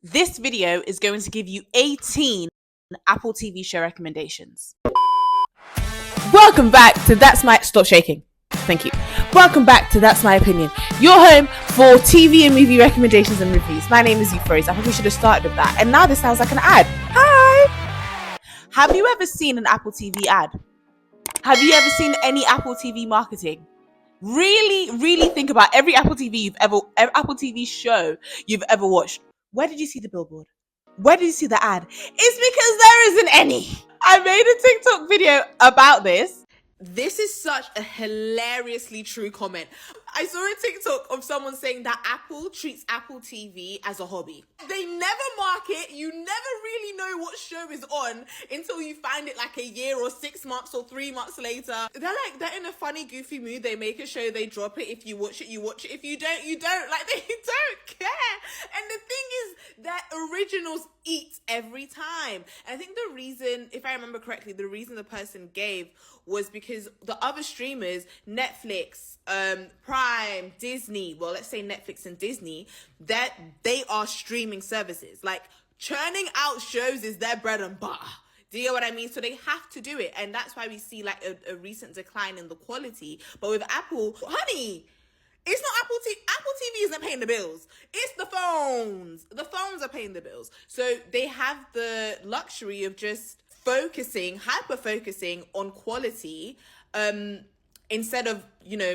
This video is going to give you 18 Apple TV show recommendations. Welcome back to That's My... Stop shaking. Thank you. Welcome back to That's My Opinion, your home for TV and movie recommendations and reviews. My name is Euphrasia. I probably should have started with that. And now this sounds like an ad. Hi! Have you ever seen an Apple TV ad? Have you ever seen any Apple TV marketing? Really think about every Apple TV show you've ever watched. Where did you see the billboard? Where did you see the ad? It's because there isn't any. I made a TikTok video about this. This is such a hilariously true comment. I saw a TikTok of someone saying that Apple treats Apple TV as a hobby. They never market. You never really know what show is on until you find it like a year or 6 months or 3 months later. They're in a funny, goofy mood. They make a show, they drop it. If you watch it, you watch it. If you don't, you don't. Like, they don't care. And the thing is that originals eat every time. And I think the reason, if I remember correctly, the reason the person gave was because the other streamers, Netflix, Prime, Disney, well, let's say Netflix and Disney, that they are streaming services. Like, churning out shows is their bread and butter. Do you know what I mean? So they have to do it. And that's why we see like a recent decline in the quality. But with Apple, honey, it's not Apple TV. Apple TV isn't paying the bills. It's the phones. The phones are paying the bills. So they have the luxury of just hyper-focusing on quality, instead of,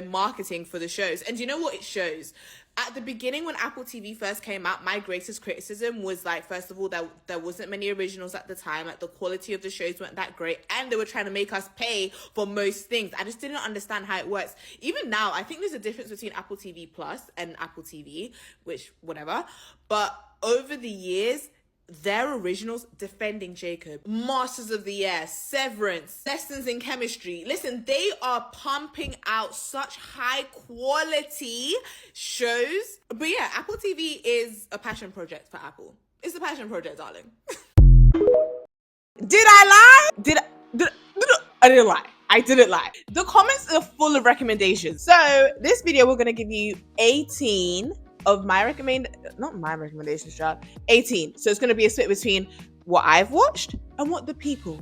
marketing for the shows. And you know what it shows? At the beginning, when Apple TV first came out, my greatest criticism was, like, first of all, that there wasn't many originals at the time. Like, the quality of the shows weren't that great. And they were trying to make us pay for most things. I just didn't understand how it works. Even now, I think there's a difference between Apple TV Plus and Apple TV, which, whatever. But over the years, their originals, Defending Jacob, Masters of the Air, Severance, Lessons in Chemistry. Listen, they are pumping out such high quality shows. But yeah, Apple TV is a passion project for Apple. It's a passion project, darling. Did I lie? I didn't lie. I didn't lie. The comments are full of recommendations. So this video, we're going to give you 18 of my not my recommendations, child. 18. So it's going to be a split between what I've watched and what the people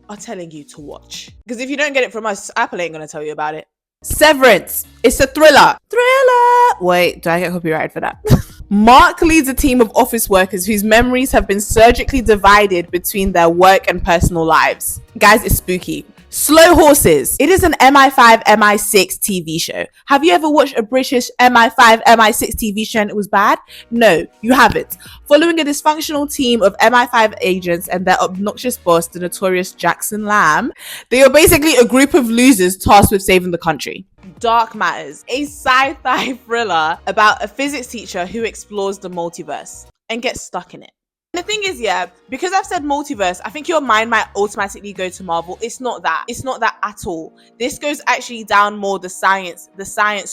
are telling you to watch. Because if you don't get it from us, Apple ain't going to tell you about it. Severance. It's a thriller. Wait, do I get copyrighted for that? Mark leads a team of office workers whose memories have been surgically divided between their work and personal lives. Guys, it's spooky. Slow Horses. It is an MI5, MI6 TV show. Have you ever watched a British MI5, MI6 TV show and it was bad? No, you haven't. Following a dysfunctional team of MI5 agents and their obnoxious boss, the notorious Jackson Lamb, they are basically a group of losers tasked with saving the country. Dark Matters, a sci-fi thriller about a physics teacher who explores the multiverse and gets stuck in it. The thing is, yeah, because I've said multiverse, I think your mind might automatically go to Marvel. It's not that. It's not that at all. This goes actually down more the science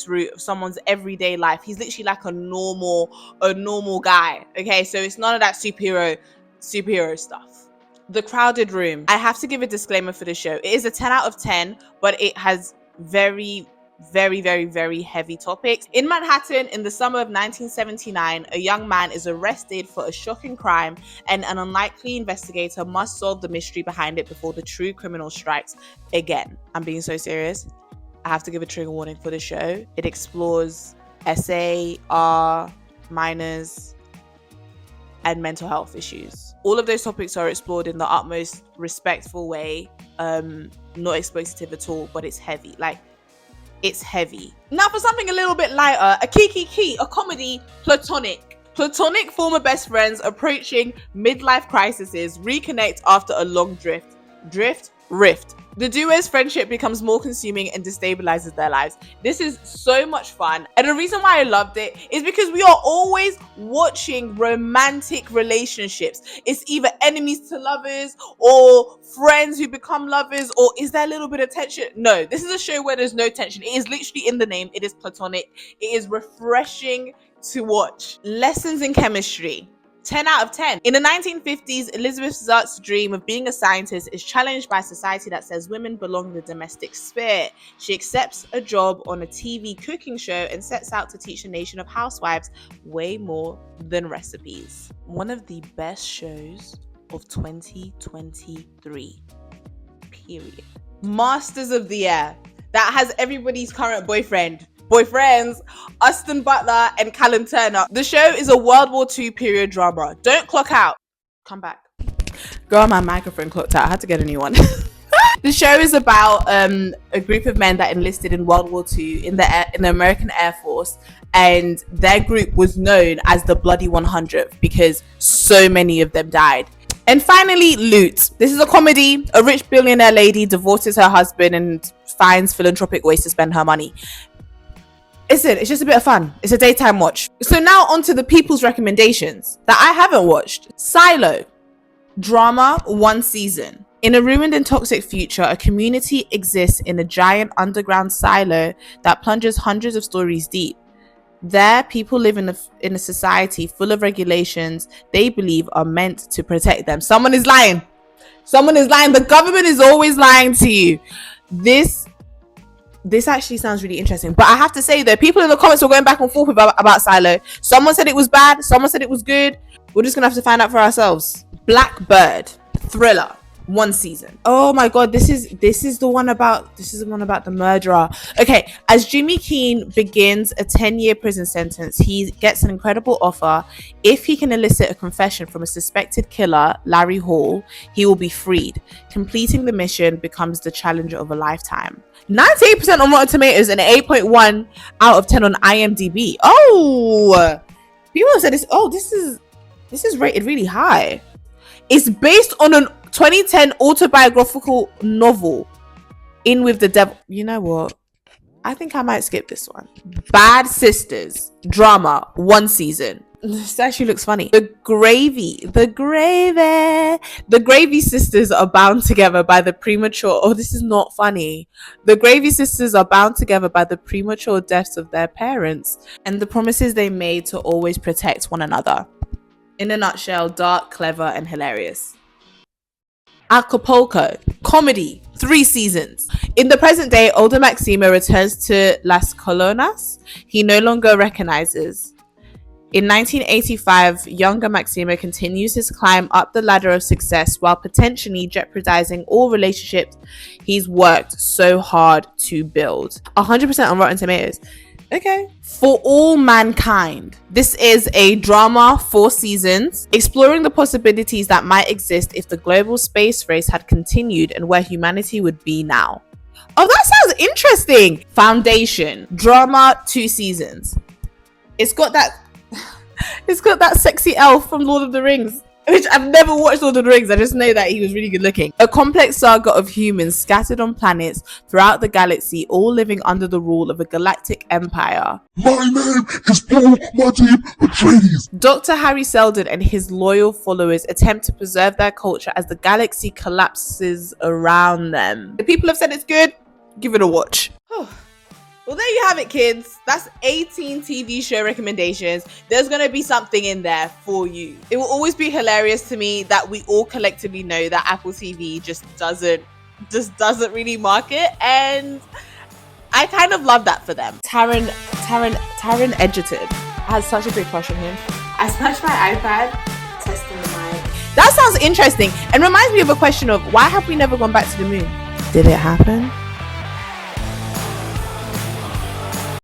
route of someone's everyday life. He's literally like a normal guy. Okay, so it's none of that superhero stuff. The Crowded Room. I have to give a disclaimer for the show. It is a 10 out of 10, but it has very heavy topics. In Manhattan, in the summer of 1979, a young man is arrested for a shocking crime, and an unlikely investigator must solve the mystery behind it before the true criminal strikes again. I'm being so serious. I have to give a trigger warning for the show. It explores SAR, minors, and mental health issues. All of those topics are explored in the utmost respectful way, not exploitative at all, but it's heavy. It's heavy. Now for something a little bit lighter, a comedy, Platonic. Platonic former best friends approaching midlife crises reconnect after a long rift. The duo's friendship becomes more consuming and destabilizes their lives. This is so much fun. And the reason why I loved it is because we are always watching romantic relationships. It's either enemies to lovers or friends who become lovers, or is there a little bit of tension? No, this is a show where there's no tension. It is literally in the name. It is platonic. It is refreshing to watch. Lessons in Chemistry. 10 out of 10. In the 1950s, Elizabeth Zurt's dream of being a scientist is challenged by a society that says women belong in the domestic sphere. She accepts a job on a TV cooking show and sets out to teach a nation of housewives way more than recipes. One of the best shows of 2023. Period. Masters of the Air. That has everybody's current boyfriends, Austin Butler and Callum Turner. The show is a World War II period drama. Don't clock out. Come back. Girl, my microphone clocked out. I had to get a new one. The show is about a group of men that enlisted in World War II in the American Air Force, and their group was known as the Bloody 100 because so many of them died. And finally, Loot. This is a comedy. A rich billionaire lady divorces her husband and finds philanthropic ways to spend her money. Listen, it's just a bit of fun. It's a daytime watch. So now on to the people's recommendations that I haven't watched. Silo. Drama, 1 season. In a ruined and toxic future, a community exists in a giant underground silo that plunges hundreds of stories deep. There, people live in a society full of regulations they believe are meant to protect them. Someone is lying. The government is always lying to you. This actually sounds really interesting. But I have to say, though, people in the comments were going back and forth about Silo. Someone said it was bad. Someone said it was good. We're just going to have to find out for ourselves. Blackbird. Thriller. 1 season. Oh my god, this is the one about the murderer. Okay, as Jimmy Keene begins a 10-year prison sentence, he gets an incredible offer. If he can elicit a confession from a suspected killer, Larry Hall, he will be freed. Completing the mission becomes the challenge of a lifetime. 98% on Rotten Tomatoes and 8.1 out of 10 on IMDb. Oh, people have said this. Oh, this is rated really high. It's based on an 2010 autobiographical novel, In with the Devil. You know what? I think I might skip this one. Bad Sisters. Drama. 1 season. This actually looks funny. The Gravy sisters are bound together by the premature... Oh, this is not funny. The Gravy sisters are bound together by the premature deaths of their parents and the promises they made to always protect one another. In a nutshell, dark, clever, and hilarious. Acapulco. Comedy. 3 seasons. In the present day, older Maximo returns to Las Colonas he no longer recognizes. In 1985, younger Maximo continues his climb up the ladder of success while potentially jeopardizing all relationships he's worked so hard to build. 100% on Rotten Tomatoes. Okay. For All Mankind. This is a drama, 4 seasons, exploring the possibilities that might exist if the global space race had continued and where humanity would be now. Oh, that sounds interesting. Foundation. Drama, 2 seasons. It's got that sexy elf from Lord of the Rings, which I've never watched Lord of the Rings. I just know that he was really good looking. A complex saga of humans scattered on planets throughout the galaxy, all living under the rule of a galactic empire. My name is Paul Martin Atreides. Dr. Harry Seldon and his loyal followers attempt to preserve their culture as the galaxy collapses around them. The people have said it's good. Give it a watch. Well, there you have it, kids. That's 18 TV show recommendations. There's going to be something in there for you. It will always be hilarious to me that we all collectively know that Apple TV just doesn't really market, and I kind of love that for them. Taron Egerton. I had such a big crush on him. I smashed my iPad testing the mic. That sounds interesting and reminds me of a question of why have we never gone back to the moon? Did it happen?